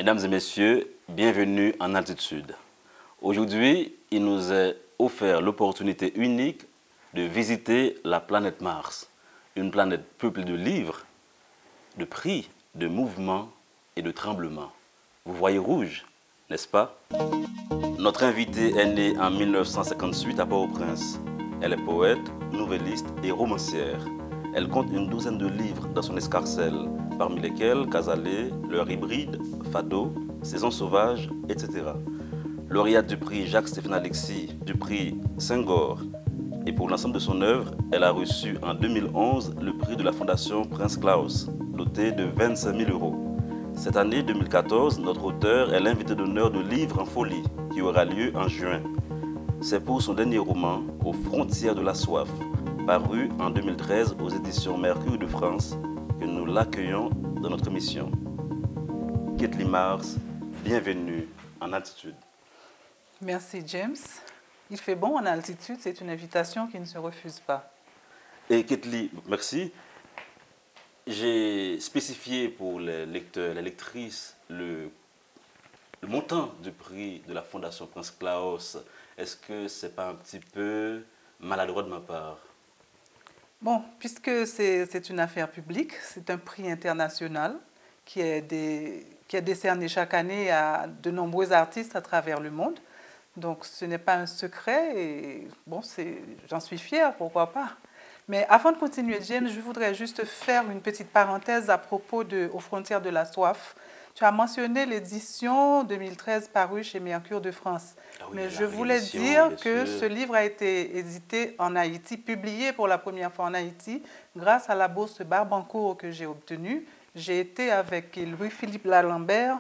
Mesdames et messieurs, bienvenue en altitude. Aujourd'hui, il nous est offert l'opportunité unique de visiter la planète Mars, une planète peuplée de livres, de prix, de mouvements et de tremblements. Vous voyez rouge, n'est-ce pas? Notre invitée est née en 1958 à Port-au-Prince. Elle est poète, nouvelliste et romancière. Elle compte une douzaine de livres dans son escarcelle, parmi lesquels Casalé, L'heure hybride, Fado, Saison sauvage, etc. Lauréate du prix Jacques-Stéphane Alexis, du prix Senghor. Et pour l'ensemble de son œuvre, elle a reçu en 2011 le prix de la Fondation Prince Claus, doté de 25 000 €. Cette année 2014, notre auteur est l'invité d'honneur de Livres en folie, qui aura lieu en juin. C'est pour son dernier roman, Aux frontières de la soif, paru en 2013 aux éditions Mercure de France, que nous l'accueillons dans notre émission. Ketli Mars, bienvenue en altitude. Merci James. Il fait bon en altitude, c'est une invitation qui ne se refuse pas. Et Ketli, merci. J'ai spécifié pour les lecteurs, les lectrices, le montant du prix de la Fondation Prince Claus. Est-ce que ce n'est pas un petit peu maladroit de ma part? Bon, puisque c'est une affaire publique, c'est un prix international qui est décerné chaque année à de nombreux artistes à travers le monde. Donc ce n'est pas un secret et bon, j'en suis fière, pourquoi pas. Mais avant de continuer, James, je voudrais juste faire une petite parenthèse à propos de Aux frontières de la soif. Tu as mentionné l'édition 2013 parue chez Mercure de France. Ah oui, mais je voulais dire que ce livre a été édité en Haïti, publié pour la première fois en Haïti, grâce à la bourse Barbancourt que j'ai obtenue. J'ai été avec Louis-Philippe Lalambert,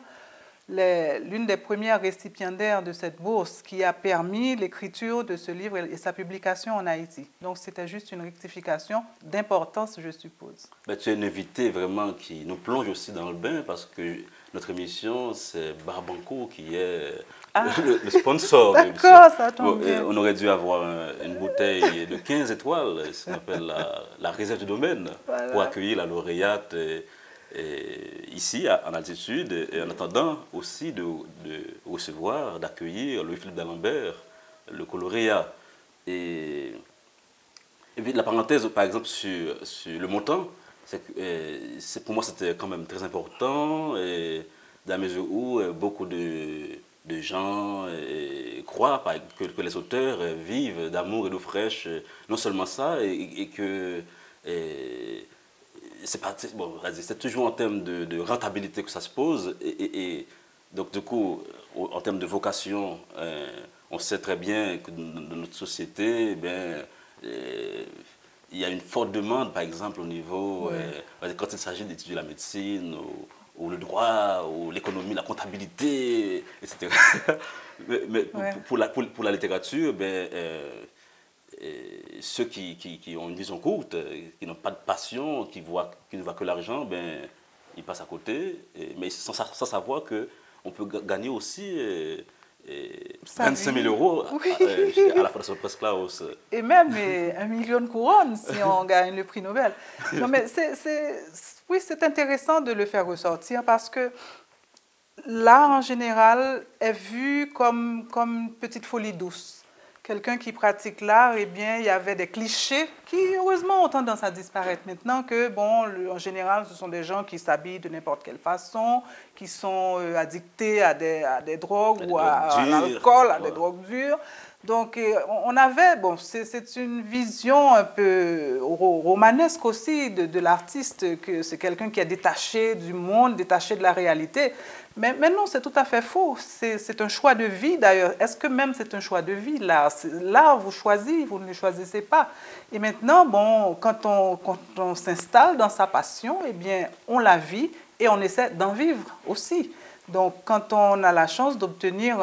l'une des premières récipiendaires de cette bourse qui a permis l'écriture de ce livre et sa publication en Haïti. Donc c'était juste une rectification d'importance, je suppose. Mais tu es une invitée vraiment qui nous plonge aussi dans le bain parce que notre émission, c'est Barbancourt qui est le sponsor. D'accord, ça tombe bien. On aurait dû avoir une bouteille de 15 étoiles, ce qu'on appelle la réserve du domaine, voilà, pour accueillir la lauréate ici en altitude, et en attendant aussi de recevoir, d'accueillir Louis-Philippe d'Alembert, le lauréat. Et puis la parenthèse, par exemple, sur le montant, pour moi c'était quand même très important, et dans la mesure où beaucoup de gens croient que les auteurs vivent d'amour et d'eau fraîche, non seulement ça, et que c'est toujours en termes de rentabilité que ça se pose, et donc du coup, en termes de vocation, on sait très bien que dans notre société, il y a une forte demande, par exemple, au niveau, quand il s'agit d'étudier la médecine, ou le droit, ou l'économie, la comptabilité, etc. mais pour la littérature, ceux qui ont une vision courte, qui n'ont pas de passion, qui ne voient que l'argent, ils passent à côté, mais sans savoir qu'on peut gagner aussi 25 000 € à la Fondation Prince Claus. Et même 1 million de couronnes si on gagne le prix Nobel. Non, mais oui, c'est intéressant de le faire ressortir parce que l'art en général est vu comme une petite folie douce. Quelqu'un qui pratique l'art, eh bien, il y avait des clichés qui, heureusement, ont tendance à disparaître maintenant que, bon, en général, ce sont des gens qui s'habillent de n'importe quelle façon, qui sont addictés à des drogues ou à l'alcool, à des drogues dures. Donc, on avait, bon, c'est une vision un peu romanesque aussi de l'artiste, que c'est quelqu'un qui est détaché du monde, détaché de la réalité. Mais non, c'est tout à fait faux. C'est un choix de vie, d'ailleurs. Est-ce que même c'est un choix de vie, l'art? L'art, vous choisissez, vous ne le choisissez pas. Et maintenant, bon, quand on s'installe dans sa passion, eh bien, on la vit et on essaie d'en vivre aussi. Donc, quand on a la chance d'obtenir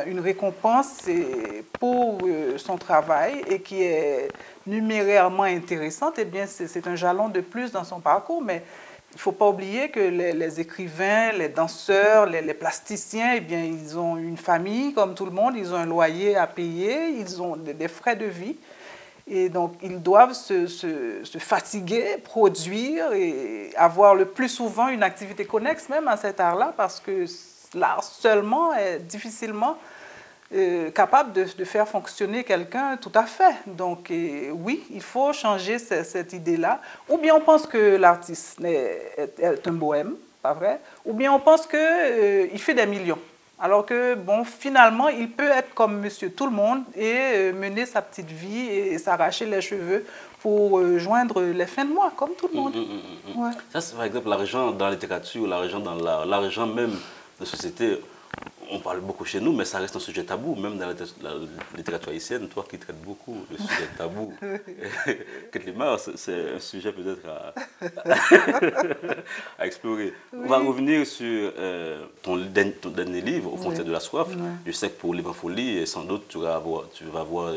une récompense pour son travail et qui est numérairement intéressante, eh bien, c'est un jalon de plus dans son parcours. Mais il ne faut pas oublier que les écrivains, les danseurs, les plasticiens, eh bien, ils ont une famille comme tout le monde, ils ont un loyer à payer, ils ont des frais de vie. Et donc, ils doivent se fatiguer, produire et avoir le plus souvent une activité connexe même à cet art-là parce que l'art seulement est difficilement capable de faire fonctionner quelqu'un tout à fait. Donc oui, il faut changer cette idée-là. Ou bien on pense que l'artiste est un bohème, pas vrai? Ou bien on pense qu'il fait des millions. Alors que, bon, finalement, il peut être comme monsieur tout le monde et mener sa petite vie et s'arracher les cheveux pour joindre les fins de mois, comme tout le monde. Ouais. Ça, c'est par exemple l'argent dans la littérature, l'argent dans l'art, l'argent même de société. On parle beaucoup chez nous, mais ça reste un sujet tabou, même dans la littérature haïtienne, toi qui traites beaucoup le sujet tabou. Ketlimar, c'est un sujet peut-être à explorer. Oui. On va revenir sur ton dernier livre, Aux frontières de la soif. Je sais que pour Livre en folie, sans doute tu vas avoir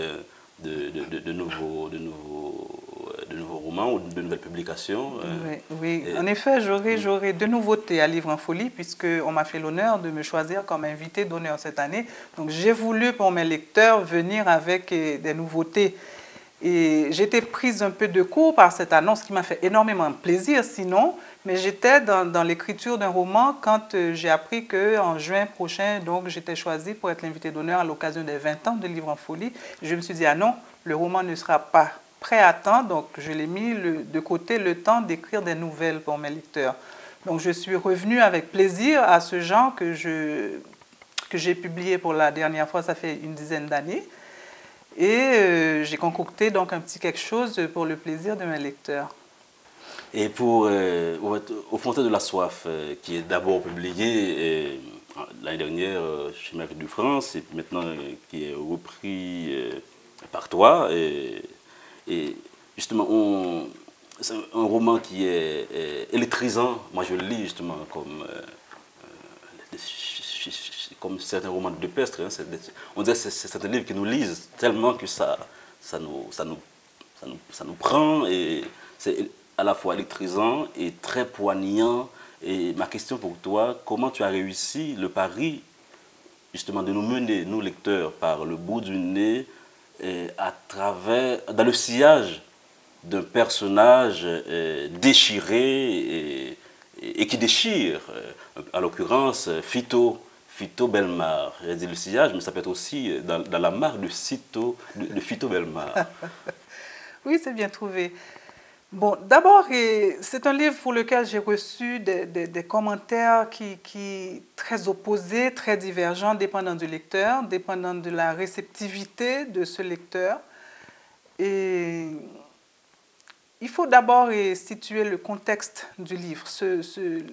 de nouveaux romans ou de nouvelles publications. Oui. En effet, j'aurai de nouveautés à Livre en folie puisqu'on m'a fait l'honneur de me choisir comme invité d'honneur cette année. Donc j'ai voulu pour mes lecteurs venir avec des nouveautés. Et j'étais prise un peu de court par cette annonce qui m'a fait énormément plaisir sinon, mais j'étais dans l'écriture d'un roman quand j'ai appris qu'en juin prochain, donc j'étais choisie pour être l'invité d'honneur à l'occasion des 20 ans de Livre en folie. Je me suis dit, ah non, le roman ne sera pas prêt à temps, donc je l'ai mis de côté le temps d'écrire des nouvelles pour mes lecteurs. Donc je suis revenue avec plaisir à ce genre que j'ai publié pour la dernière fois, ça fait une dizaine d'années. Et j'ai concocté donc un petit quelque chose pour le plaisir de mes lecteurs. Et pour Aux frontières de la soif, qui est d'abord publié l'année dernière chez Merveille de France, et maintenant qui est repris par toi. Et justement, c'est un roman qui est électrisant. Moi, je le lis justement comme certains romans de Pestre. Hein. On dirait que c'est un livre qui nous lise tellement que ça nous prend. Et c'est à la fois électrisant et très poignant. Et ma question pour toi, comment tu as réussi le pari justement de nous mener, nous lecteurs, par le bout du nez, dans le sillage d'un personnage déchiré et qui déchire, en l'occurrence Fito Bellemare. J'ai dit le sillage, mais ça peut être aussi dans la marque de Fito Bellemare. Oui, c'est bien trouvé. Bon, d'abord, c'est un livre pour lequel j'ai reçu des commentaires qui très opposés, très divergents, dépendant du lecteur, dépendant de la réceptivité de ce lecteur. Et il faut d'abord situer le contexte du livre.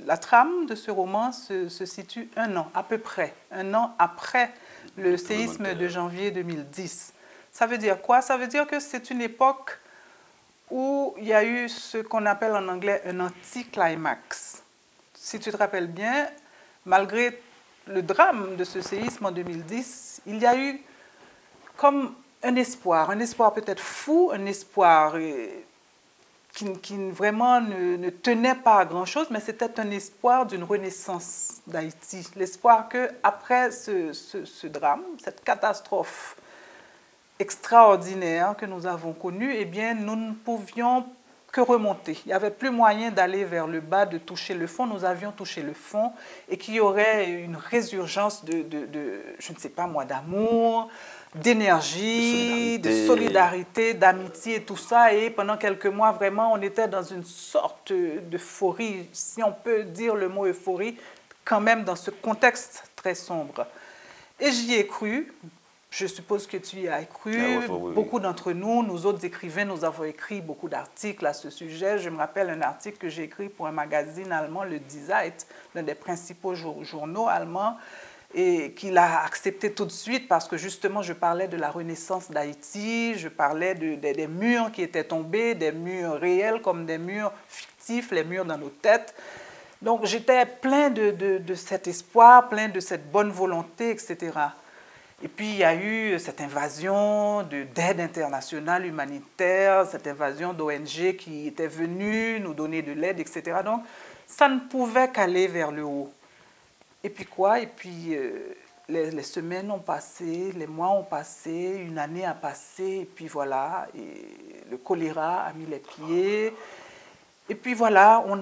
La trame de ce roman se situe à peu près, un an après le séisme de janvier 2010. Ça veut dire quoi? Ça veut dire que c'est une époque où il y a eu ce qu'on appelle en anglais un anticlimax. Si tu te rappelles bien, malgré le drame de ce séisme en 2010, il y a eu comme un espoir peut-être fou, un espoir qui vraiment ne tenait pas à grand-chose, mais c'était un espoir d'une renaissance d'Haïti. L'espoir qu'après ce drame, cette catastrophe extraordinaire que nous avons connue, eh bien, nous ne pouvions que remonter. Il n'y avait plus moyen d'aller vers le bas, de toucher le fond. Nous avions touché le fond et qu'il y aurait une résurgence je ne sais pas moi, d'amour, d'énergie, de solidarité, d'amitié et tout ça. Et pendant quelques mois, vraiment, on était dans une sorte d'euphorie, si on peut dire le mot euphorie, quand même dans ce contexte très sombre. Et j'y ai cru. Je suppose que tu y as cru. Oui. Beaucoup d'entre nous, nous autres écrivains, nous avons écrit beaucoup d'articles à ce sujet. Je me rappelle un article que j'ai écrit pour un magazine allemand, le Die Zeit, l'un des principaux journaux allemands, et qu'il a accepté tout de suite parce que justement, je parlais de la renaissance d'Haïti, je parlais des murs qui étaient tombés, des murs réels comme des murs fictifs, les murs dans nos têtes. Donc, j'étais plein de cet espoir, plein de cette bonne volonté, etc. Et puis, il y a eu cette invasion d'aide internationale humanitaire, cette invasion d'ONG qui étaient venues nous donner de l'aide, etc. Donc, ça ne pouvait qu'aller vers le haut. Et puis quoi? Et puis, les semaines ont passé, les mois ont passé, une année a passé, et puis voilà, et le choléra a mis les pieds. Et puis voilà, on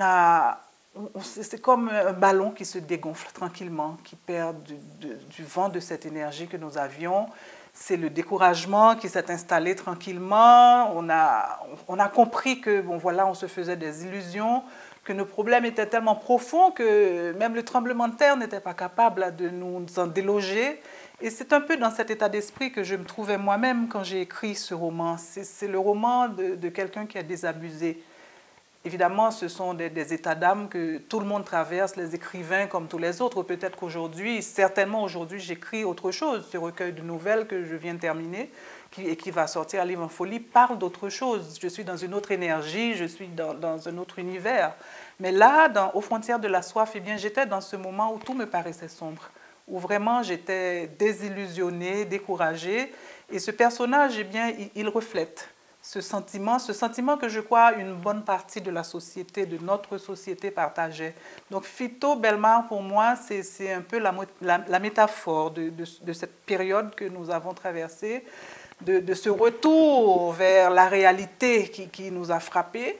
c'est comme un ballon qui se dégonfle tranquillement, qui perd du vent de cette énergie que nous avions. C'est le découragement qui s'est installé tranquillement. On a compris que, bon, voilà, on se faisait des illusions, que nos problèmes étaient tellement profonds que même le tremblement de terre n'était pas capable de nous en déloger. Et c'est un peu dans cet état d'esprit que je me trouvais moi-même quand j'ai écrit ce roman. C'est le roman de quelqu'un qui a désabusé. Évidemment, ce sont des états d'âme que tout le monde traverse, les écrivains comme tous les autres. Peut-être qu'aujourd'hui, certainement aujourd'hui, j'écris autre chose. Ce recueil de nouvelles que je viens de terminer et qui va sortir à Livre en Folie parle d'autre chose. Je suis dans une autre énergie, je suis dans un autre univers. Mais là, aux frontières de la soif, eh bien, j'étais dans ce moment où tout me paraissait sombre, où vraiment j'étais désillusionnée, découragée. Et ce personnage, eh bien, il reflète ce sentiment que je crois une bonne partie de la société, de notre société partageait. Donc Fito Bellemare, pour moi, c'est un peu la métaphore de cette période que nous avons traversée, de ce retour vers la réalité qui nous a frappés.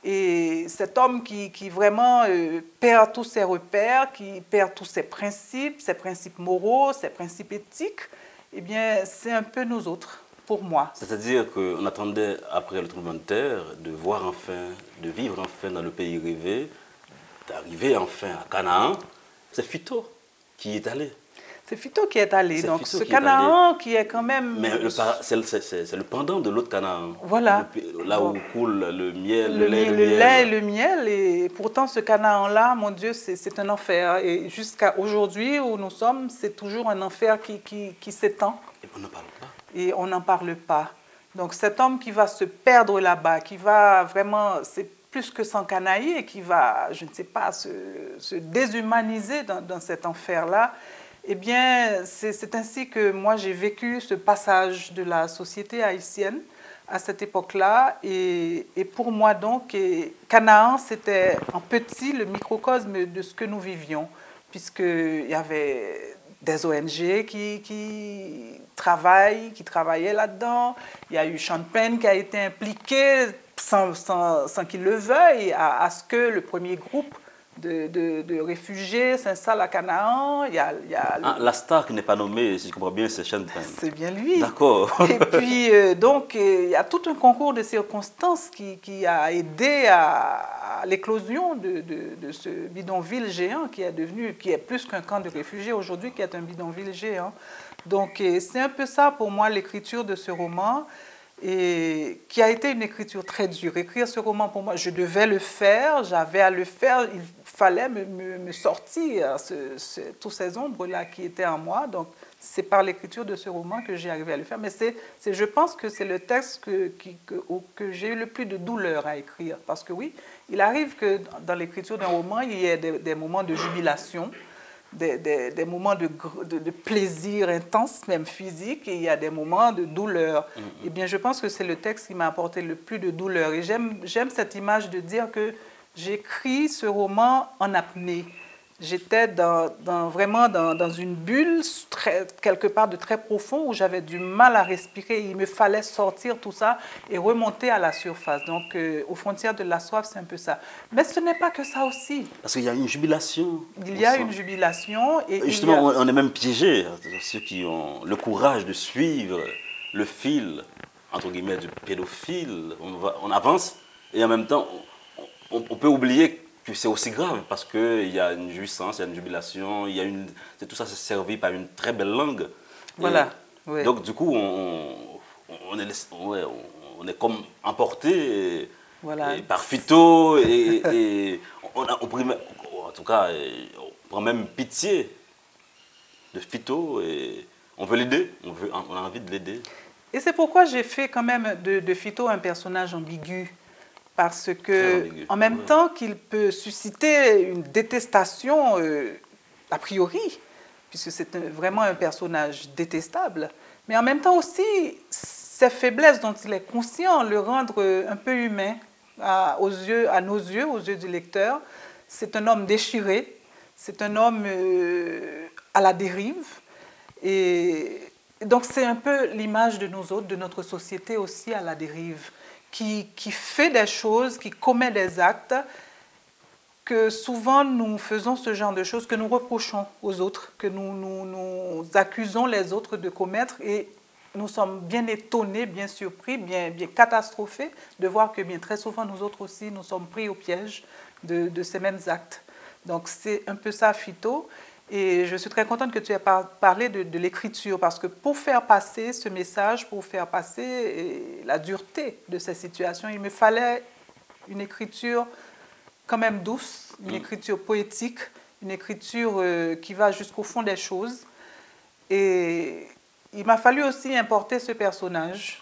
Et cet homme qui vraiment perd tous ses repères, qui perd tous ses principes moraux, ses principes éthiques, eh bien, c'est un peu nous autres. Pour moi. C'est-à-dire qu'on attendait, après le tremblement de terre, de voir enfin, de vivre enfin dans le pays rêvé, d'arriver enfin à Canaan. C'est Fito qui est allé. C'est Fito qui est allé. Donc ce Canaan qui est quand même... Mais c'est le pendant de l'autre Canaan. Voilà. Là où coule le miel, le lait et le miel. Et pourtant ce Canaan-là, mon Dieu, c'est un enfer. Et jusqu'à aujourd'hui où nous sommes, c'est toujours un enfer qui s'étend. Et on n'en parle pas. Et on n'en parle pas. Donc cet homme qui va se perdre là-bas, qui va vraiment, c'est plus que s'encanailler, qui va, je ne sais pas, se déshumaniser dans cet enfer-là, eh bien, c'est ainsi que moi j'ai vécu ce passage de la société haïtienne à cette époque-là. Et pour moi donc, Canaan, c'était en petit le microcosme de ce que nous vivions, puisqu'il y avait des ONG qui travaillaient là-dedans. Il y a eu Sean Penn qui a été impliqué sans qu'il le veuille à ce que le premier groupe de réfugiés s'installe à Canaan. La star qui n'est pas nommée, si je comprends bien, c'est Sean Penn. C'est bien lui. D'accord. Et puis, donc, il y a tout un concours de circonstances qui a aidé à l'éclosion de ce bidonville géant qui est plus qu'un camp de réfugiés aujourd'hui, qui est un bidonville géant. Donc, c'est un peu ça pour moi l'écriture de ce roman, et qui a été une écriture très dure. Écrire ce roman, pour moi, je devais le faire, j'avais à le faire, il fallait me sortir toutes ces ombres-là qui étaient en moi. Donc, c'est par l'écriture de ce roman que j'ai arrivé à le faire. Mais je pense que c'est le texte que j'ai eu le plus de douleur à écrire. Parce que oui, il arrive que dans l'écriture d'un roman, il y ait des moments de jubilation, des moments de plaisir intense, même physique, et il y a des moments de douleur. Eh bien, je pense que c'est le texte qui m'a apporté le plus de douleur. Et j'aime cette image de dire que j'écris ce roman en apnée. J'étais vraiment dans une bulle, quelque part de très profond, où j'avais du mal à respirer. Il me fallait sortir tout ça et remonter à la surface. Donc, aux frontières de la soif, c'est un peu ça. Mais ce n'est pas que ça aussi. Parce qu'il y a une jubilation. Il y a une jubilation. Et justement, on est même piégés, ceux qui ont le courage de suivre le fil, entre guillemets, du pédophile. On avance et en même temps, on peut oublier que c'est aussi grave parce qu'il y a une jouissance, il y a une jubilation, tout ça c'est servi par une très belle langue. Voilà. Ouais. Donc du coup, on est comme emporté par Fito et en tout cas, on prend même pitié de Fito et on veut l'aider, on a envie de l'aider. Et c'est pourquoi j'ai fait quand même de Fito un personnage ambigu. Parce que, en même temps qu'il peut susciter une détestation a priori, puisque c'est vraiment un personnage détestable, mais en même temps aussi, ses faiblesses dont il est conscient le rendre un peu humain à nos yeux, aux yeux du lecteur. C'est un homme déchiré, c'est un homme à la dérive, et donc c'est un peu l'image de nous autres, de notre société aussi à la dérive. Qui fait des choses, qui commet des actes que souvent nous faisons ce genre de choses, que nous reprochons aux autres, que nous accusons les autres de commettre et nous sommes bien étonnés, bien surpris, bien catastrophés de voir que bien très souvent nous autres aussi nous sommes pris au piège de ces mêmes actes. Donc c'est un peu ça, Fito. Et je suis très contente que tu aies parlé de l'écriture parce que pour faire passer ce message, pour faire passer la dureté de ces situations, il me fallait une écriture quand même douce, une écriture poétique, une écriture qui va jusqu'au fond des choses. Et il m'a fallu aussi importer ce personnage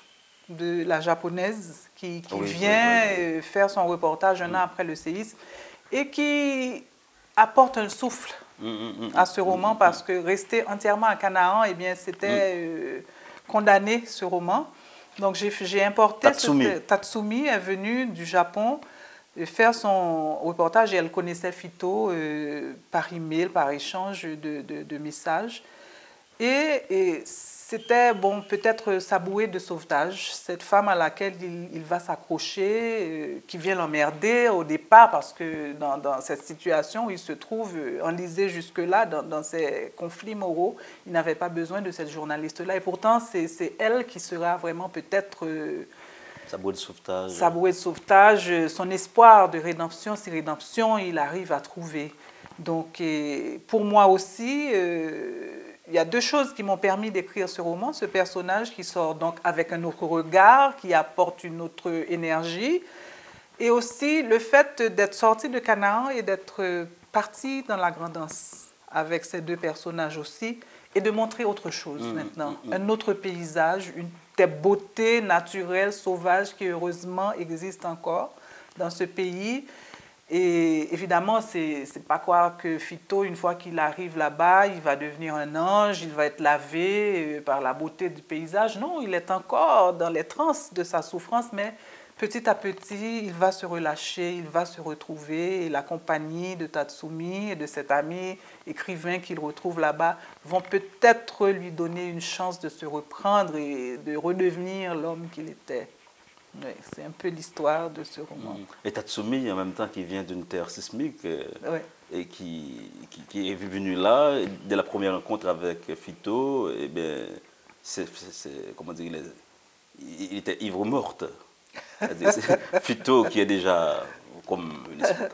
de la japonaise qui vient faire son reportage un an après le séisme et qui apporte un souffle à ce roman parce que rester entièrement à Canaan, eh bien, c'était condamné ce roman. Donc j'ai importé Tatsumi est venue du Japon faire son reportage et elle connaissait Fito par email, par échange de messages. Et c'était bon, peut-être sa bouée de sauvetage, cette femme à laquelle il va s'accrocher, qui vient l'emmerder au départ parce que dans cette situation où il se trouve enlisé jusque-là, dans ces conflits moraux, il n'avait pas besoin de cette journaliste-là. Et pourtant, c'est elle qui sera vraiment peut-être... sa bouée de sauvetage. Sa bouée de sauvetage, son espoir de rédemption, si rédemption, il arrive à trouver. Donc, pour moi aussi... il y a deux choses qui m'ont permis d'écrire ce roman, ce personnage qui sort donc avec un autre regard, qui apporte une autre énergie, et aussi le fait d'être sorti de Canaan et d'être parti dans la grandance avec ces deux personnages aussi, et de montrer autre chose maintenant, un autre paysage, des beautés naturelles, sauvages qui heureusement existent encore dans ce pays. Et évidemment, c'est pas croire que Fito, une fois qu'il arrive là-bas, il va devenir un ange, il va être lavé par la beauté du paysage. Non, il est encore dans les transes de sa souffrance, mais petit à petit, il va se relâcher, il va se retrouver. Et la compagnie de Tatsumi et de cet ami écrivain qu'il retrouve là-bas vont peut-être lui donner une chance de se reprendre et de redevenir l'homme qu'il était. Oui, c'est un peu l'histoire de ce roman. Et Tatsumi, en même temps, qui vient d'une terre sismique et qui est venu là, dès la première rencontre avec Fito, eh bien, comment dire, il était ivre-morte. Fito qui est déjà comme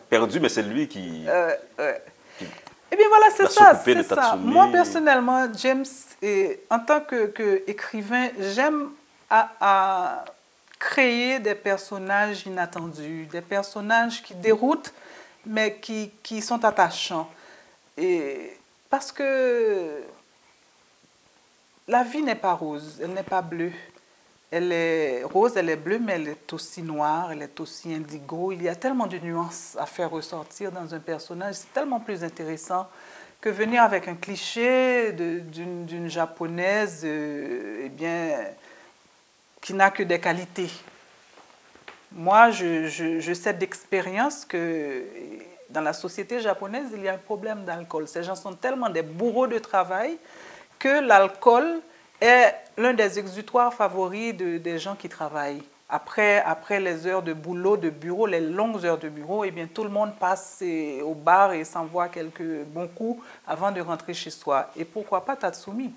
perdu, mais c'est lui qui... Eh bien voilà, c'est ça. Moi, personnellement, James, en tant qu'écrivain, j'aime à créer des personnages inattendus, des personnages qui déroutent, mais qui sont attachants. Et parce que la vie n'est pas rose, elle n'est pas bleue. Elle est rose, elle est bleue, mais elle est aussi noire, elle est aussi indigo. Il y a tellement de nuances à faire ressortir dans un personnage. C'est tellement plus intéressant que venir avec un cliché d'une japonaise, eh bien, qui n'a que des qualités. Moi, je sais d'expérience que dans la société japonaise, il y a un problème d'alcool. Ces gens sont tellement des bourreaux de travail que l'alcool est l'un des exutoires favoris des gens qui travaillent. Après les heures de boulot, de bureau, les longues heures de bureau, eh bien, tout le monde passe au bar et s'envoie quelques bons coups avant de rentrer chez soi. Et pourquoi pas Tatsumi?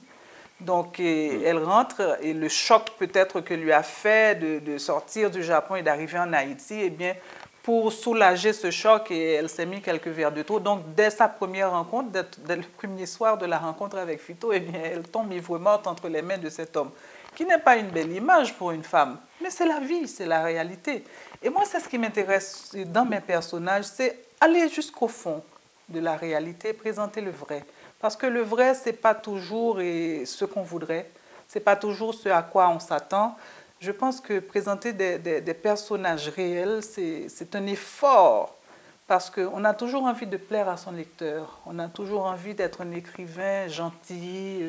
Donc, elle rentre et le choc peut-être que lui a fait de sortir du Japon et d'arriver en Haïti, eh bien, pour soulager ce choc, elle s'est mis quelques verres de trop. Donc, dès sa première rencontre, dès le premier soir de la rencontre avec Fito, eh bien, elle tombe ivre-morte entre les mains de cet homme, qui n'est pas une belle image pour une femme, mais c'est la vie, c'est la réalité. Et moi, c'est ce qui m'intéresse dans mes personnages, c'est aller jusqu'au fond de la réalité, présenter le vrai. Parce que le vrai, ce n'est pas toujours ce qu'on voudrait, ce n'est pas toujours ce à quoi on s'attend. Je pense que présenter des personnages réels, c'est un effort, parce qu'on a toujours envie de plaire à son lecteur, on a toujours envie d'être un écrivain gentil,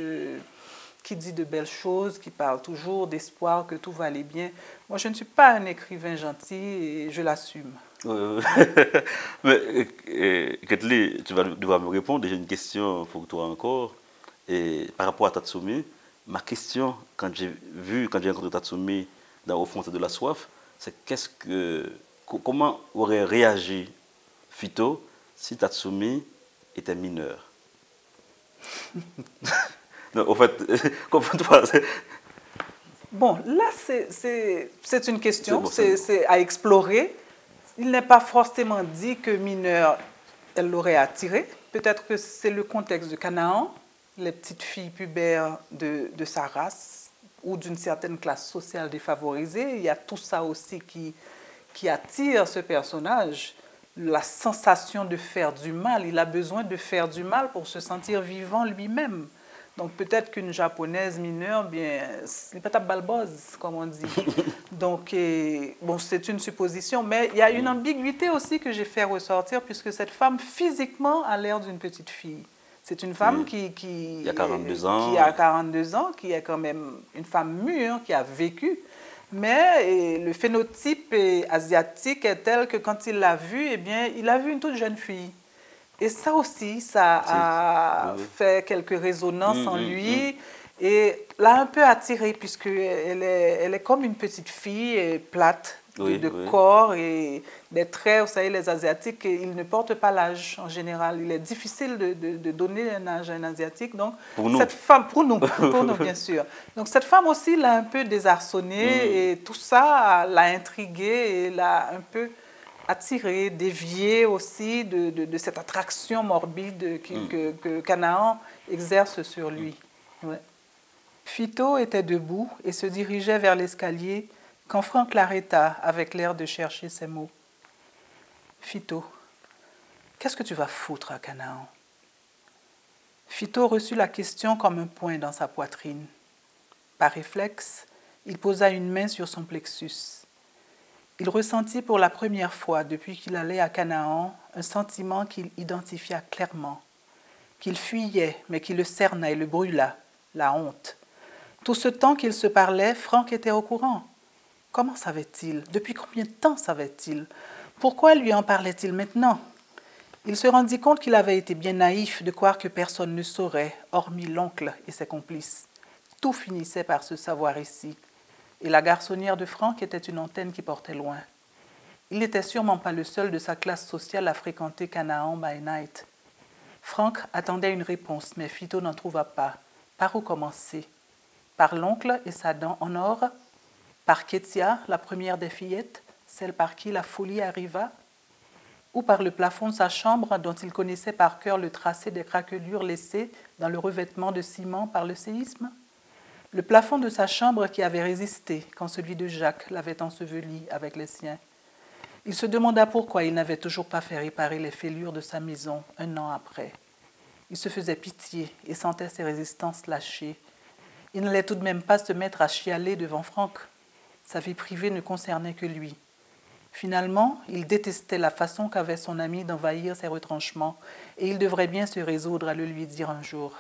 qui dit de belles choses, qui parle toujours d'espoir, que tout va aller bien. Moi, je ne suis pas un écrivain gentil et je l'assume. Mais, Ketli, tu vas devoir me répondre. J'ai une question pour toi encore. Et par rapport à Tatsumi, ma question, quand j'ai rencontré Tatsumi dans Au fond de la soif, c'est comment aurait réagi Fito si Tatsumi était mineure? Non, en fait, comprends-toi. Bon, là, c'est une question, Bon, c'est à explorer. Il n'est pas forcément dit que mineure, elle l'aurait attiré. Peut-être que c'est le contexte de Canaan, les petites filles pubères de sa race ou d'une certaine classe sociale défavorisée. Il y a tout ça aussi qui attire ce personnage. La sensation de faire du mal. Il a besoin de faire du mal pour se sentir vivant lui-même. Donc peut-être qu'une japonaise mineure, bien, c'est pas ta balbose, comme on dit. Donc, bon, c'est une supposition, mais il y a une ambiguïté aussi que j'ai fait ressortir, puisque cette femme, physiquement, a l'air d'une petite fille. C'est une femme il y a 42 ans. Qui a 42 ans, qui est quand même une femme mûre, qui a vécu. Mais le phénotype asiatique est tel que quand il l'a vue, eh bien, il a vu une toute jeune fille. Et ça aussi, ça a fait quelques résonances en lui et l'a un peu attiré puisqu'elle elle est comme une petite fille plate de corps et des traits. Vous savez, les Asiatiques, ils ne portent pas l'âge en général. Il est difficile de donner un âge à un Asiatique. Donc, cette femme, pour nous bien sûr. Donc, cette femme aussi l'a un peu désarçonnée et tout ça l'a intriguée et l'a un peu attiré, dévié aussi de cette attraction morbide que Canaan exerce sur lui. Ouais. Phyto était debout et se dirigeait vers l'escalier quand Franck l'arrêta avec l'air de chercher ses mots. Phyto, qu'est-ce que tu vas foutre à Canaan? Phyto reçut la question comme un poing dans sa poitrine. Par réflexe, il posa une main sur son plexus. Il ressentit pour la première fois depuis qu'il allait à Canaan un sentiment qu'il identifia clairement, qu'il fuyait mais qui le cerna et le brûla, la honte. Tout ce temps qu'ils se parlaient, Franck était au courant. Comment savait-il? Depuis combien de temps savait-il? Pourquoi lui en parlait-il maintenant? Il se rendit compte qu'il avait été bien naïf de croire que personne ne saurait, hormis l'oncle et ses complices. Tout finissait par se savoir ici. Et la garçonnière de Franck était une antenne qui portait loin. Il n'était sûrement pas le seul de sa classe sociale à fréquenter Canaan by night. Franck attendait une réponse, mais Phyto n'en trouva pas. Par où commencer? Par l'oncle et sa dent en or? Par Kétia, la première des fillettes, celle par qui la folie arriva? Ou par le plafond de sa chambre dont il connaissait par cœur le tracé des craquelures laissées dans le revêtement de ciment par le séisme? Le plafond de sa chambre qui avait résisté quand celui de Jacques l'avait enseveli avec les siens. Il se demanda pourquoi il n'avait toujours pas fait réparer les fêlures de sa maison un an après. Il se faisait pitié et sentait ses résistances lâcher. Il n'allait tout de même pas se mettre à chialer devant Franck. Sa vie privée ne concernait que lui. Finalement, il détestait la façon qu'avait son ami d'envahir ses retranchements et il devrait bien se résoudre à le lui dire un jour.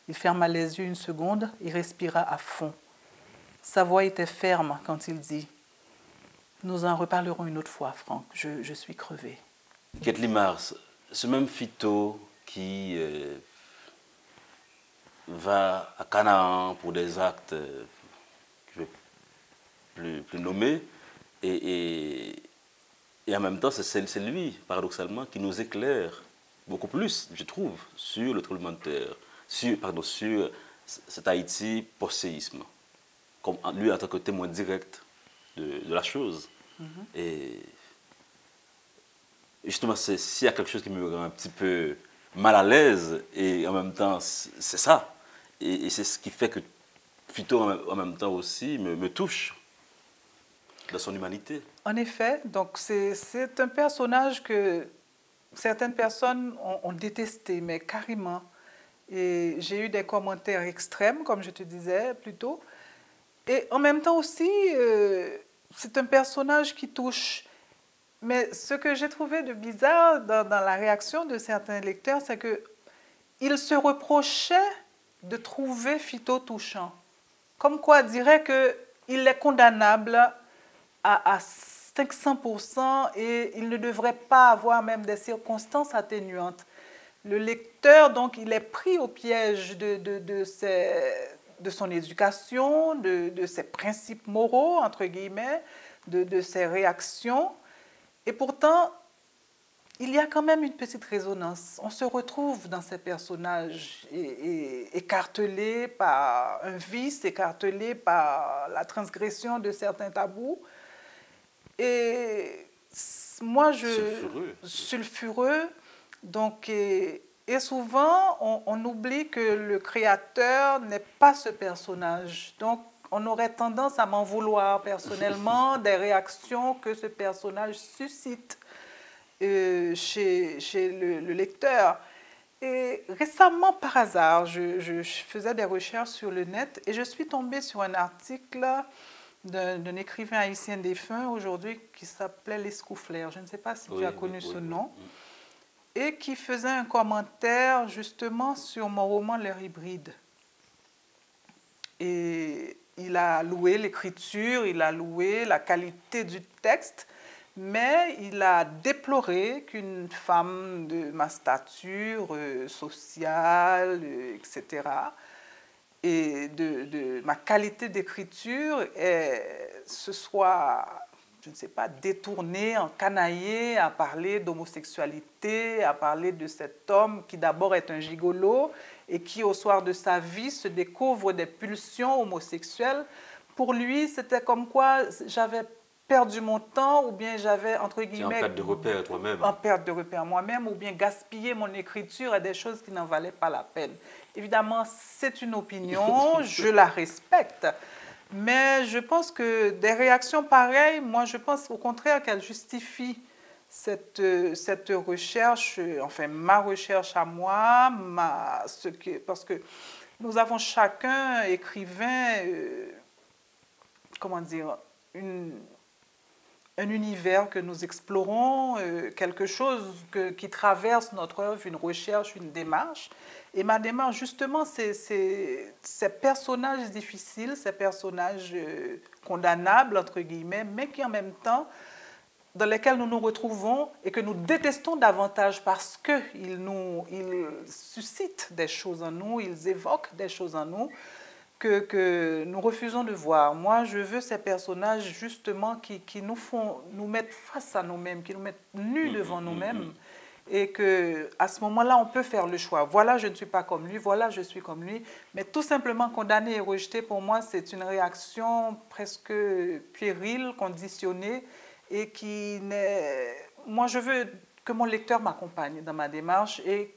Il ferma les yeux une seconde et respira à fond. Sa voix était ferme quand il dit « Nous en reparlerons une autre fois, Franck. Je suis crevé. » Kathleen Mars, ce même Phyto qui va à Canaan pour des actes que je vais plus nommer, et en même temps, c'est lui, paradoxalement, qui nous éclaire beaucoup plus, je trouve, sur le tremblement de terre, sur cet Haïti post-séisme, comme lui en tant que témoin direct de la chose. Et justement, s'il y a quelque chose qui me rend un petit peu mal à l'aise, et en même temps, c'est ça. Et c'est ce qui fait que Phyto, en même temps aussi, me touche dans son humanité. En effet, donc c'est un personnage que certaines personnes ont détesté, mais carrément. Et j'ai eu des commentaires extrêmes, comme je te disais plus tôt. Et en même temps aussi, c'est un personnage qui touche. Mais ce que j'ai trouvé de bizarre dans la réaction de certains lecteurs, c'est qu'ils se reprochaient de trouver Phyto touchant. Comme quoi, dirait qu'il est condamnable à 500% et il ne devrait pas avoir même des circonstances atténuantes. Le lecteur, donc, il est pris au piège de son éducation, de ses principes moraux, entre guillemets, de ses réactions. Et pourtant, il y a quand même une petite résonance. On se retrouve dans ces personnages écartelés par un vice, écartelés par la transgression de certains tabous. Et moi, Sulfureux. sulfureux. Donc, et souvent, on oublie que le créateur n'est pas ce personnage. Donc, on aurait tendance à m'en vouloir personnellement des réactions que ce personnage suscite chez le lecteur. Et récemment, par hasard, je faisais des recherches sur le net et je suis tombée sur un article d'un écrivain haïtien défunt aujourd'hui qui s'appelait Lescouflair. Je ne sais pas si tu as connu ce nom. Et qui faisait un commentaire justement sur mon roman L'heure hybride. Et il a loué l'écriture, il a loué la qualité du texte, mais il a déploré qu'une femme de ma stature sociale, etc., et de ma qualité d'écriture se soit, je ne sais pas, détournée, encanaillée à parler d'homosexualité, à parler de cet homme qui d'abord est un gigolo et qui au soir de sa vie se découvre des pulsions homosexuelles. Pour lui, c'était comme quoi j'avais perdu mon temps ou bien j'avais, entre guillemets... en perte de repère toi-même. En perte de repère moi-même ou bien gaspillé mon écriture à des choses qui n'en valaient pas la peine. Évidemment, c'est une opinion, je la respecte. Mais je pense que des réactions pareilles, moi je pense au contraire qu'elles justifient cette recherche, enfin ma recherche à moi, parce que nous avons chacun, écrivain, comment dire, un univers que nous explorons, quelque chose qui traverse notre œuvre, une recherche, une démarche. Et ma démarche, justement, c'est ces personnages difficiles, ces personnages condamnables, entre guillemets, mais qui en même temps, dans lesquels nous nous retrouvons et que nous détestons davantage parce qu'ils suscitent des choses en nous, ils évoquent des choses en nous que nous refusons de voir. Moi, je veux ces personnages justement qui nous mettent face à nous-mêmes, qui nous mettent nus devant nous-mêmes. Et qu'à ce moment-là, on peut faire le choix. Voilà, je ne suis pas comme lui, voilà, je suis comme lui. Mais tout simplement condamner et rejeter, pour moi, c'est une réaction presque puérile, conditionnée, et qui n'est... Moi, je veux que mon lecteur m'accompagne dans ma démarche et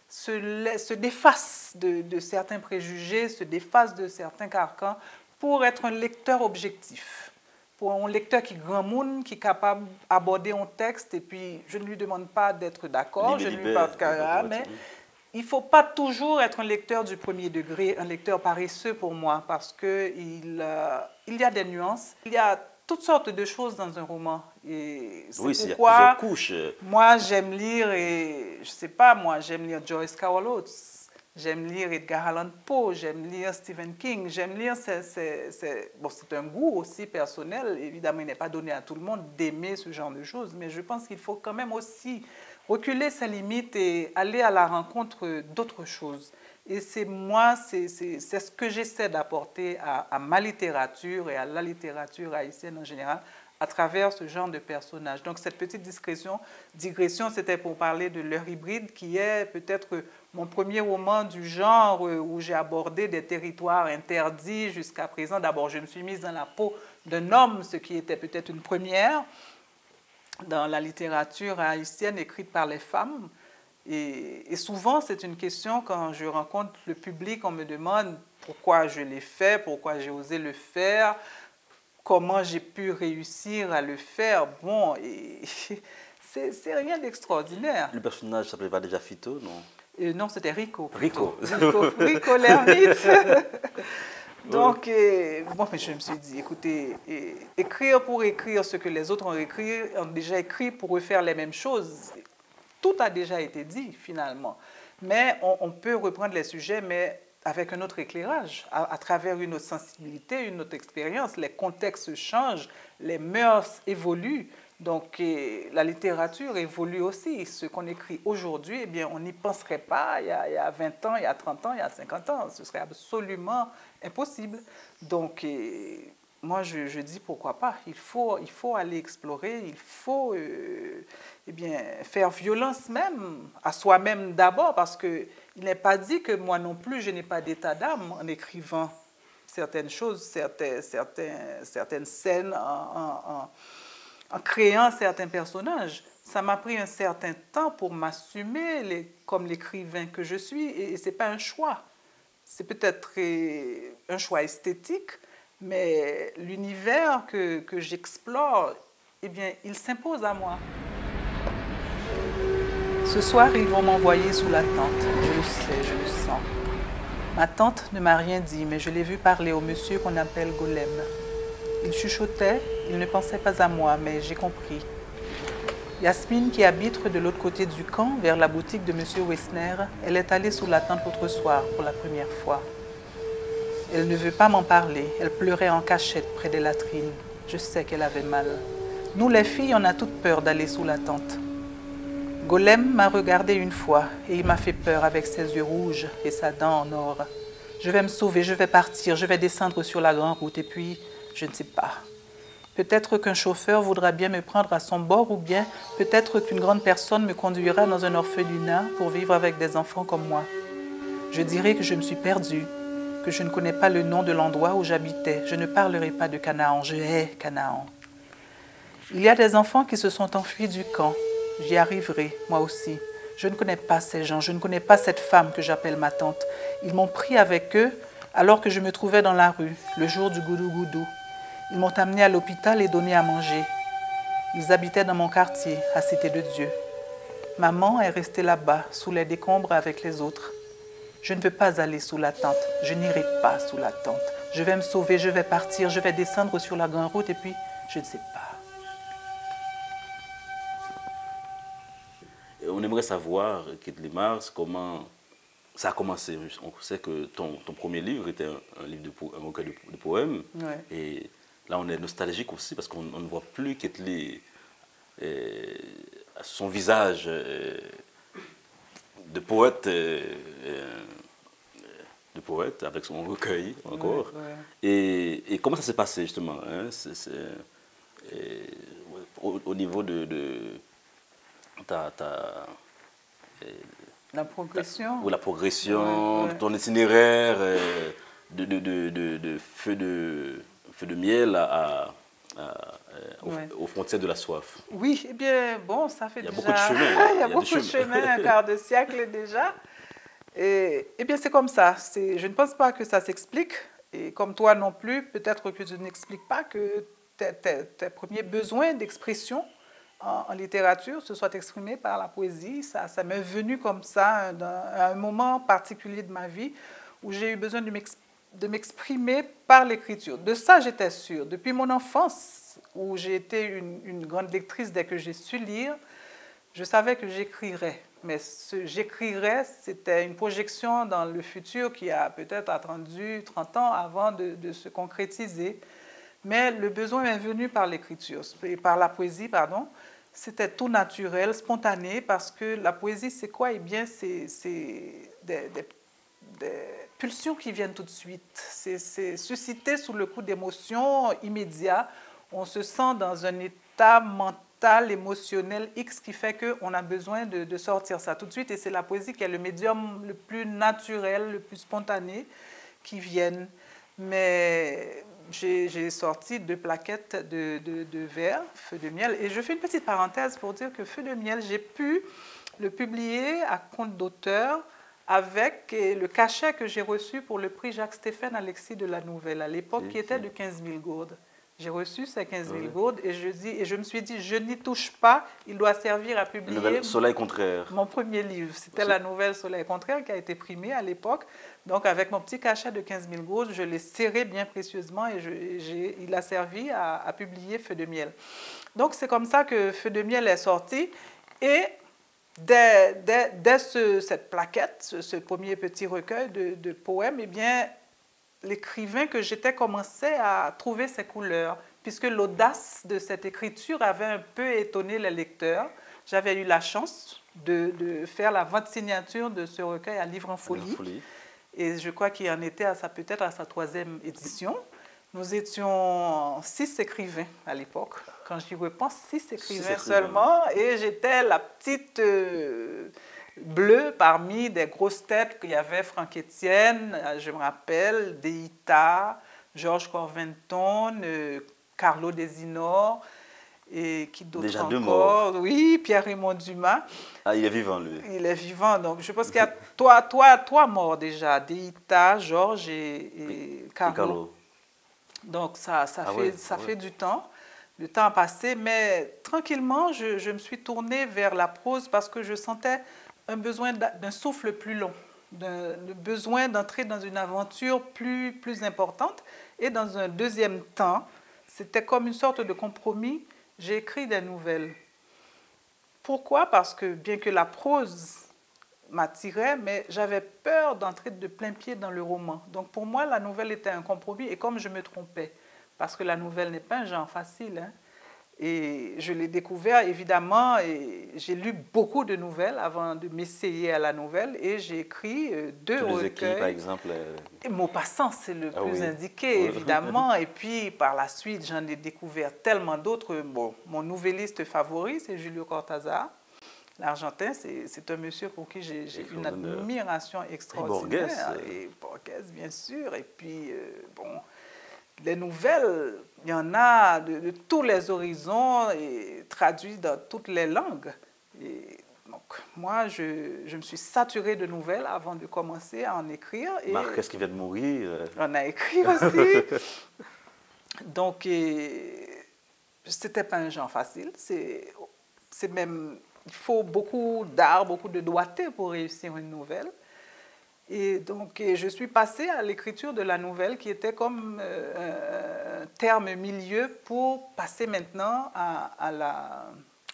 se défasse de certains préjugés, se défasse de certains carcans pour être un lecteur objectif. Pour un lecteur qui est grand monde, qui est capable d'aborder un texte, et puis je ne lui demande pas d'être d'accord, je ne lui parle pas, mais il ne faut pas toujours être un lecteur du premier degré, un lecteur paresseux pour moi, parce qu'il y a des nuances, il y a toutes sortes de choses dans un roman. Et oui, il y a plusieurs couches. Moi, j'aime lire, et je ne sais pas, moi, j'aime lire Joyce Carol Oates. J'aime lire Edgar Allan Poe, j'aime lire Stephen King, j'aime lire, bon, c'est un goût aussi personnel, évidemment il n'est pas donné à tout le monde d'aimer ce genre de choses, mais je pense qu'il faut quand même aussi reculer ses limites et aller à la rencontre d'autres choses. Et c'est ce que j'essaie d'apporter à ma littérature et à la littérature haïtienne en général, à travers ce genre de personnages. Donc cette petite digression, c'était pour parler de L'heure hybride, qui est peut-être mon premier roman du genre où j'ai abordé des territoires interdits jusqu'à présent. D'abord, je me suis mise dans la peau d'un homme, ce qui était peut-être une première dans la littérature haïtienne écrite par les femmes. Et souvent, c'est une question, quand je rencontre le public, on me demande pourquoi je l'ai fait, pourquoi j'ai osé le faire, comment j'ai pu réussir à le faire. Bon, c'est rien d'extraordinaire. Le personnage ne s'appelait pas déjà Fito, non? Non, c'était Rico. Rico l'ermite. Donc, bon, je me suis dit, écoutez, écrire pour écrire ce que les autres ont déjà écrit pour refaire les mêmes choses, tout a déjà été dit finalement. Mais on peut reprendre les sujets, mais avec un autre éclairage, à travers une autre sensibilité, une autre expérience. Les contextes changent, les mœurs évoluent. Donc, la littérature évolue aussi. Ce qu'on écrit aujourd'hui, eh bien, on n'y penserait pas il y a 20 ans, il y a 30 ans, il y a 50 ans. Ce serait absolument impossible. Donc, moi, je dis pourquoi pas. Il faut aller explorer, il faut eh bien, faire violence même à soi-même d'abord, parce qu'il n'est pas dit que moi non plus, je n'ai pas d'état d'âme en écrivant certaines choses, certaines scènes, en créant certains personnages. Ça m'a pris un certain temps pour m'assumer comme l'écrivain que je suis, et ce n'est pas un choix. C'est peut-être un choix esthétique, mais l'univers que j'explore, eh bien, il s'impose à moi. Ce soir, ils vont m'envoyer sous la tente. Je le sais, je le sens. Ma tante ne m'a rien dit, mais je l'ai vu parler au monsieur qu'on appelle Golem. Il chuchotait, il ne pensait pas à moi, mais j'ai compris. Yasmine, qui habite de l'autre côté du camp, vers la boutique de M. Wessner, elle est allée sous la tente l'autre soir pour la première fois. Elle ne veut pas m'en parler. Elle pleurait en cachette près des latrines. Je sais qu'elle avait mal. Nous, les filles, on a toutes peur d'aller sous la tente. Golem m'a regardé une fois et il m'a fait peur avec ses yeux rouges et sa dent en or. Je vais me sauver, je vais partir, je vais descendre sur la grande route et puis, je ne sais pas. Peut-être qu'un chauffeur voudra bien me prendre à son bord ou bien peut-être qu'une grande personne me conduira dans un orphelinat pour vivre avec des enfants comme moi. Je dirai que je me suis perdue, que je ne connais pas le nom de l'endroit où j'habitais. Je ne parlerai pas de Canaan, je hais Canaan. Il y a des enfants qui se sont enfuis du camp. J'y arriverai, moi aussi. Je ne connais pas ces gens, je ne connais pas cette femme que j'appelle ma tante. Ils m'ont pris avec eux alors que je me trouvais dans la rue, le jour du goudou-goudou. Ils m'ont amené à l'hôpital et donné à manger. Ils habitaient dans mon quartier, à Cité de Dieu. Maman est restée là-bas, sous les décombres avec les autres. Je ne veux pas aller sous la tente. Je n'irai pas sous la tente. Je vais me sauver, je vais partir, je vais descendre sur la grande route et puis, je ne sais pas. On aimerait savoir, Kathleen Mars, comment ça a commencé. On sait que ton premier livre était un livre un recueil de poèmes. Ouais. Et là, on est nostalgique aussi parce qu'on ne voit plus Kathleen, son visage de poète, avec son recueil encore. Ouais. Et comment ça s'est passé justement, hein, au niveau de La progression. la progression, Ouais. ton itinéraire de feu de miel aux frontières de la soif. Oui, eh bien, bon, ça fait Il y a déjà... beaucoup de chemin. Il y a beaucoup de chemin, un quart de siècle déjà. Et, eh bien, c'est comme ça. Je ne pense pas que ça s'explique. Et comme toi non plus, peut-être que je n'explique pas que tes premiers besoins d'expression en littérature se soient exprimés par la poésie. Ça m'est venu comme ça à un moment particulier de ma vie où j'ai eu besoin de m'exprimer par l'écriture. De ça, j'étais sûre. Depuis mon enfance, où j'ai été une grande lectrice dès que j'ai su lire, je savais que j'écrirais. Mais j'écrirais, c'était une projection dans le futur qui a peut-être attendu 30 ans avant de se concrétiser. Mais le besoin est venu par l'écriture, par la poésie, pardon. C'était tout naturel, spontané, parce que la poésie, c'est quoi? Eh bien, c'est des pulsions qui viennent tout de suite. C'est suscité sous le coup d'émotions immédiats. On se sent dans un état mental, émotionnel X qui fait qu'on a besoin de sortir ça tout de suite. Et c'est la poésie qui est le médium le plus naturel, le plus spontané qui vienne. Mais j'ai sorti 2 plaquettes de verre, Feu de miel. Et je fais une petite parenthèse pour dire que Feu de miel, j'ai pu le publier à compte d'auteur avec le cachet que j'ai reçu pour le prix Jacques-Stéphane Alexis de la Nouvelle, à l'époque, qui était de 15 000 gourdes. J'ai reçu ces 15 000 gourdes et je me suis dit, je n'y touche pas, il doit servir à publier Soleil contraire. Mon premier livre. C'était la nouvelle Soleil contraire qui a été primée à l'époque. Donc, avec mon petit cachet de 15 000 gourdes, je l'ai serré bien précieusement et il a servi à publier Feu de miel. Donc, c'est comme ça que Feu de miel est sorti. Et dès cette plaquette, ce premier petit recueil de poèmes, eh bien, l'écrivain que j'étais commençait à trouver ses couleurs, puisque l'audace de cette écriture avait un peu étonné les lecteurs. J'avais eu la chance de faire la vente signature de ce recueil à Livre en Folie. Et je crois qu'il en était peut-être à sa 3e édition. Nous étions 6 écrivains à l'époque. Quand j'y repense, 6 écrivains écrivains. seulement. Et j'étais la petite bleue parmi des grosses têtes qu'il y avait Franck Etienne, je me rappelle, Deïta, Georges Corventon, Carlo Desinor, et qui d'autre Déjà 2 morts. encore? Oui, Pierre-Raymond Dumas. Ah, il est vivant, lui. Il est vivant, donc je pense qu'il y a trois morts déjà, Deïta, Georges et Et Carlo. Carlo. Donc ça Ah fait, ouais, ça ouais. fait du temps. Le temps a passé, mais tranquillement, je me suis tournée vers la prose parce que je sentais un besoin d'un souffle plus long, le besoin d'entrer dans une aventure plus importante. Et dans un deuxième temps, c'était comme une sorte de compromis. J'ai écrit des nouvelles. Pourquoi? Parce que bien que la prose m'attirait, mais j'avais peur d'entrer de plein pied dans le roman. Donc pour moi, la nouvelle était un compromis, et comme je me trompais, parce que la nouvelle n'est pas un genre facile, hein, et je l'ai découvert évidemment, et j'ai lu beaucoup de nouvelles avant de m'essayer à la nouvelle, et j'ai écrit 2 Tu les écris, par recueils. exemple. Et Maupassant, c'est le Ah plus oui. indiqué, évidemment. Et puis, par la suite, j'en ai découvert tellement d'autres. Bon, mon nouvelliste favori, c'est Julio Cortázar. L'Argentin, c'est un monsieur pour qui j'ai une Extraordinaire. admiration Et extraordinaire. Borges. Et Borges, bien sûr. Et puis, bon, les nouvelles, il y en a de tous les horizons et traduites dans toutes les langues. Et donc, moi, je me suis saturée de nouvelles avant de commencer à en écrire. Et Marquez qui vient de mourir. on a écrit aussi. Donc, c'était pas un genre facile. C'est même, il faut beaucoup d'art, beaucoup de doigté pour réussir une nouvelle. Et donc, je suis passée à l'écriture de la nouvelle qui était comme un terme milieu pour passer maintenant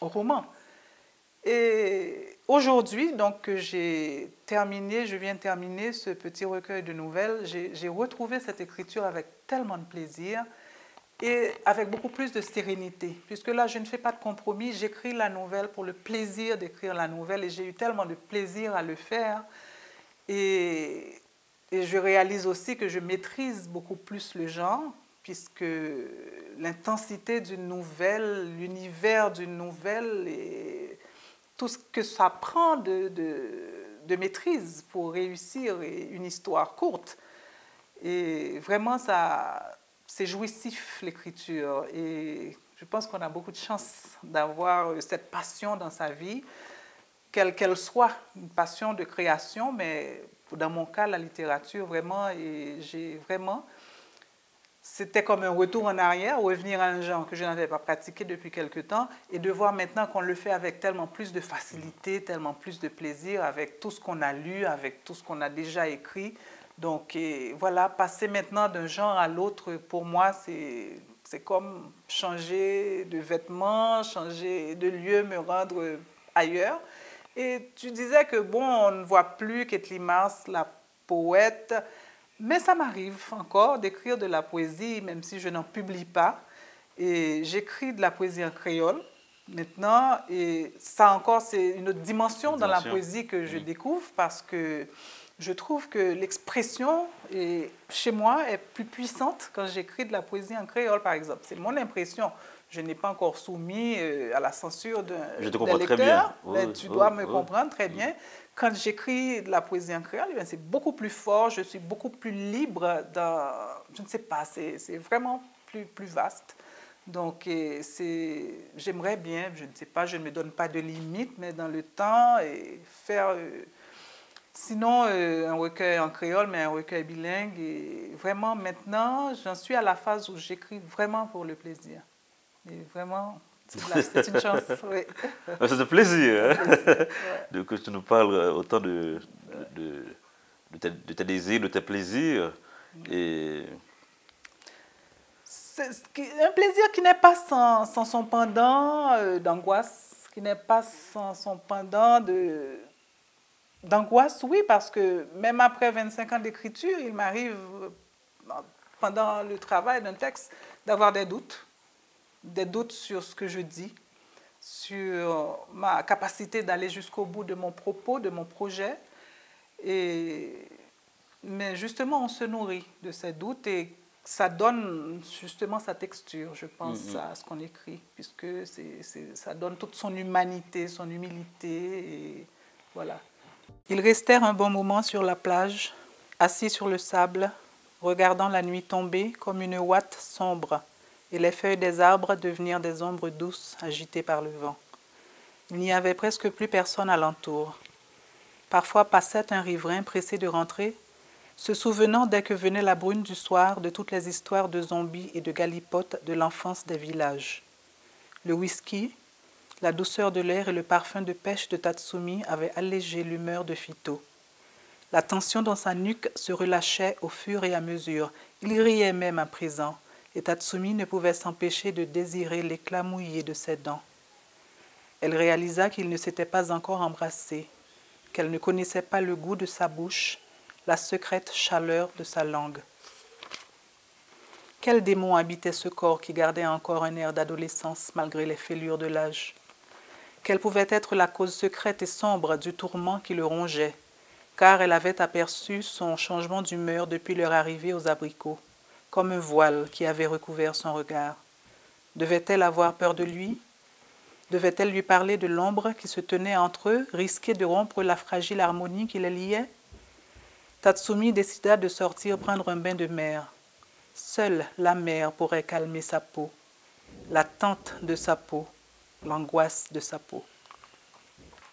au roman. Et aujourd'hui, donc, que je viens de terminer ce petit recueil de nouvelles, j'ai retrouvé cette écriture avec tellement de plaisir et avec beaucoup plus de sérénité, puisque là, je ne fais pas de compromis, j'écris la nouvelle pour le plaisir d'écrire la nouvelle, et j'ai eu tellement de plaisir à le faire. Et je réalise aussi que je maîtrise beaucoup plus le genre, puisque l'intensité d'une nouvelle, l'univers d'une nouvelle, et tout ce que ça prend de maîtrise pour réussir une histoire courte. Et vraiment, c'est jouissif, l'écriture. Et je pense qu'on a beaucoup de chance d'avoir cette passion dans sa vie, quelle qu'elle soit, une passion de création, mais dans mon cas, la littérature, vraiment, et j'ai vraiment... C'était comme un retour en arrière, revenir à un genre que je n'avais pas pratiqué depuis quelque temps, et de voir maintenant qu'on le fait avec tellement plus de facilité, tellement plus de plaisir, avec tout ce qu'on a lu, avec tout ce qu'on a déjà écrit. Donc voilà, passer maintenant d'un genre à l'autre, pour moi, c'est comme changer de vêtements, changer de lieu, me rendre ailleurs. Et tu disais que, bon, on ne voit plus Kathleen Mars, la poète, mais ça m'arrive encore d'écrire de la poésie, même si je n'en publie pas. Et j'écris de la poésie en créole maintenant, et ça encore, c'est une autre dimension dans la poésie que je découvre, parce que je trouve que l'expression chez moi est plus puissante quand j'écris de la poésie en créole, par exemple. C'est mon impression. Je n'ai pas encore soumis à la censure d'un lecteur, mais tu dois me comprendre très bien. Quand j'écris de la poésie en créole, c'est beaucoup plus fort, je suis beaucoup plus libre dans... Je ne sais pas, c'est vraiment plus vaste. Donc, j'aimerais bien, je ne sais pas, je ne me donne pas de limite, mais dans le temps, et faire... sinon, un recueil en créole, mais un recueil bilingue. Et vraiment, maintenant, j'en suis à la phase où j'écris vraiment pour le plaisir. Et vraiment, c'est une chance. Oui. C'est un plaisir, Ouais. que tu nous parles autant de tes désirs, de tes plaisirs. Et... C'est un plaisir qui n'est pas sans son pendant d'angoisse, qui n'est pas sans son pendant d'angoisse, oui, parce que même après 25 ans d'écriture, il m'arrive, pendant le travail d'un texte, d'avoir des doutes sur ce que je dis, sur ma capacité d'aller jusqu'au bout de mon propos, de mon projet. Mais justement, on se nourrit de ces doutes, et ça donne justement sa texture, je pense, à ce qu'on écrit, puisque ça donne toute son humanité, son humilité, et voilà. Ils restèrent un bon moment sur la plage, assis sur le sable, regardant la nuit tomber comme une ouate sombre et les feuilles des arbres devenir des ombres douces agitées par le vent. Il n'y avait presque plus personne alentour. Parfois passait un riverain pressé de rentrer, se souvenant dès que venait la brune du soir de toutes les histoires de zombies et de galipotes de l'enfance des villages. Le whisky, la douceur de l'air et le parfum de pêche de Tatsumi avaient allégé l'humeur de Fito. La tension dans sa nuque se relâchait au fur et à mesure. Il riait même à présent, et Tatsumi ne pouvait s'empêcher de désirer l'éclat mouillé de ses dents. Elle réalisa qu'ils ne s'étaient pas encore embrassés, qu'elle ne connaissait pas le goût de sa bouche, la secrète chaleur de sa langue. Quel démon habitait ce corps qui gardait encore un air d'adolescence malgré les fêlures de l'âge? Quelle pouvait être la cause secrète et sombre du tourment qui le rongeait, car elle avait aperçu son changement d'humeur depuis leur arrivée aux abricots, comme un voile qui avait recouvert son regard. Devait-elle avoir peur de lui? Devait-elle lui parler de l'ombre qui se tenait entre eux, risquer de rompre la fragile harmonie qui les liait? Tatsumi décida de sortir prendre un bain de mer. Seule la mer pourrait calmer sa peau, l'attente de sa peau, l'angoisse de sa peau.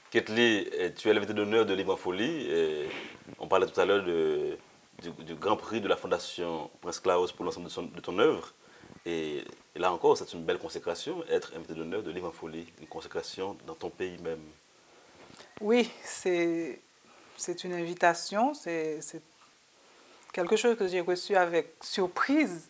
Ketli, tu es l'invité d'honneur de Livre en Folie. Et on parlait tout à l'heure du Grand Prix de la Fondation Prince Claus pour l'ensemble de ton œuvre. Et là encore, c'est une belle consécration, être invité d'honneur de Livre en Folie, une consécration dans ton pays même. Oui, c'est une invitation, c'est quelque chose que j'ai reçu avec surprise,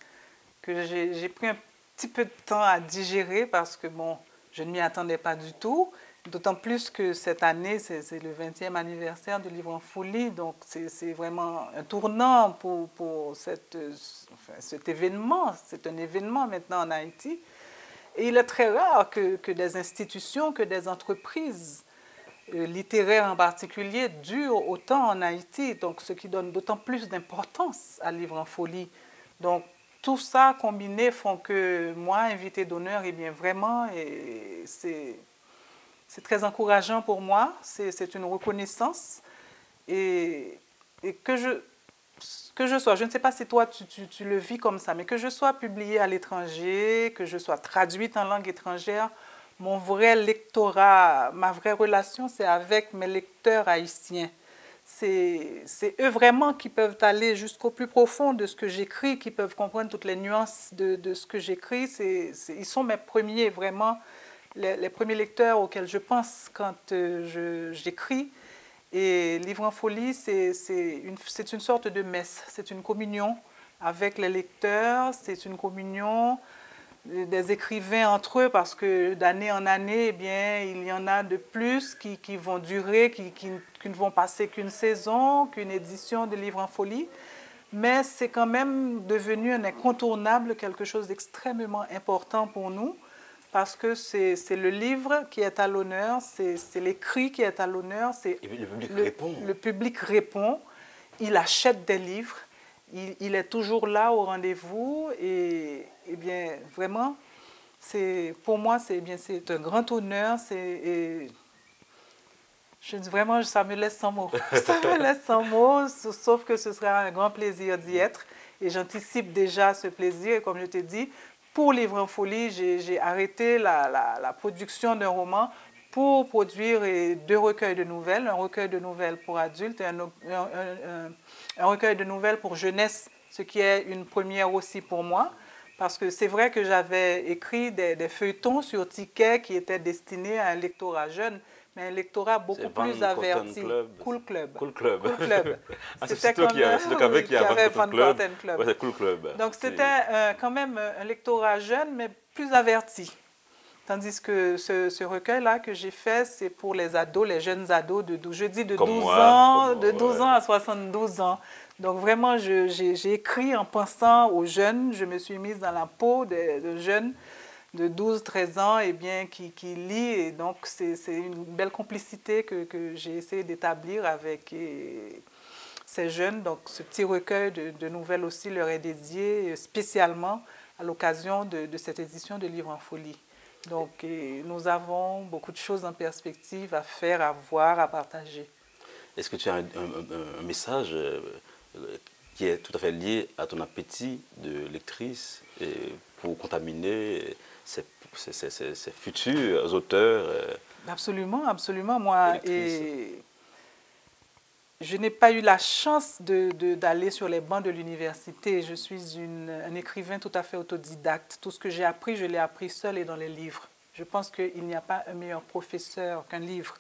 que j'ai pris un petit peu de temps à digérer parce que bon, je ne m'y attendais pas du tout. D'autant plus que cette année, c'est le 20e anniversaire de Livre en Folie, donc c'est vraiment un tournant pour cet événement. C'est un événement maintenant en Haïti. Et il est très rare que des institutions, que des entreprises littéraires en particulier durent autant en Haïti, donc ce qui donne d'autant plus d'importance à Livre en Folie. Donc tout ça combiné font que moi, invité d'honneur, eh bien vraiment, c'est très encourageant pour moi, c'est une reconnaissance et que je sois, je ne sais pas si toi tu le vis comme ça, mais que je sois publiée à l'étranger, que je sois traduite en langue étrangère, mon vrai lectorat, ma vraie relation, c'est avec mes lecteurs haïtiens. C'est eux vraiment qui peuvent aller jusqu'au plus profond de ce que j'écris, qui peuvent comprendre toutes les nuances de ce que j'écris. Ils sont mes premiers, vraiment, les premiers lecteurs auxquels je pense quand j'écris. Et Livre en Folie, c'est une sorte de messe, c'est une communion avec les lecteurs, c'est une communion des écrivains entre eux, parce que d'année en année, eh bien, il y en a de plus qui vont durer, qui ne vont passer qu'une saison, qu'une édition de Livre en Folie. Mais c'est quand même devenu un incontournable, quelque chose d'extrêmement important pour nous, parce que c'est le livre qui est à l'honneur, c'est l'écrit qui est à l'honneur. Et puis le public répond. Le public répond, il achète des livres, il est toujours là au rendez-vous et bien vraiment, pour moi c'est un grand honneur. Vraiment, ça me laisse sans mots. Ça me laisse sans mots, sauf que ce sera un grand plaisir d'y être. Et j'anticipe déjà ce plaisir. Et comme je t'ai dit, pour Livre en Folie, j'ai arrêté la production d'un roman pour produire deux recueils de nouvelles, un recueil de nouvelles pour adultes et un recueil de nouvelles pour jeunesse, ce qui est une première aussi pour moi. Parce que c'est vrai que j'avais écrit des feuilletons sur ticket qui étaient destinés à un lectorat jeune, mais un lectorat beaucoup plus averti. Cool Club. Cool Club. Cool Club. C'était toi qui avait Van Cotton Club. Ouais, c'est Cool Club. Donc c'était quand même un lectorat jeune, mais plus averti. Tandis que ce recueil-là que j'ai fait, c'est pour les ados, les jeunes ados de 12, je dis de 12 ans, de 12 ans à 72 ans. Donc vraiment, j'ai écrit en pensant aux jeunes. Je me suis mise dans la peau de jeunes de 12-13 ans et bien, qui lit. Et donc, c'est une belle complicité que j'ai essayé d'établir avec ces jeunes. Donc, ce petit recueil de nouvelles aussi leur est dédié spécialement à l'occasion de cette édition de Livres en folie. Donc, nous avons beaucoup de choses en perspective à faire, à voir, à partager. Est-ce que tu as un message qui est tout à fait lié à ton appétit de lectrice et pour contaminer ces futurs auteurs Absolument, absolument. Moi, je n'ai pas eu la chance d'aller sur les bancs de l'université. Je suis un écrivain tout à fait autodidacte. Tout ce que j'ai appris, je l'ai appris seul et dans les livres. Je pense qu'il n'y a pas un meilleur professeur qu'un livre.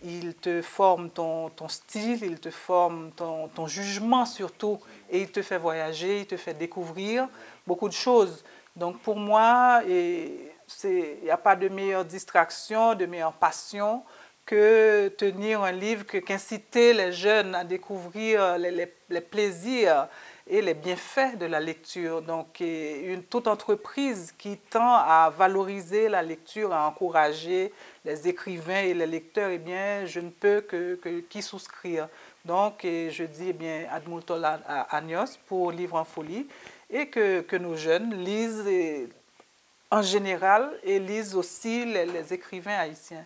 Il te forme ton style, il te forme ton jugement surtout, et il te fait voyager, il te fait découvrir beaucoup de choses. Donc pour moi, il n'y a pas de meilleure distraction, de meilleure passion que tenir un livre, qu'inciter les jeunes à découvrir les plaisirs et les bienfaits de la lecture. Donc, toute entreprise qui tend à valoriser la lecture, à encourager les écrivains et les lecteurs, eh bien, je ne peux qu'y souscrire. Donc, je dis, eh bien, ad multos annios pour Livres en folie, et que nos jeunes lisent en général et lisent aussi les écrivains haïtiens.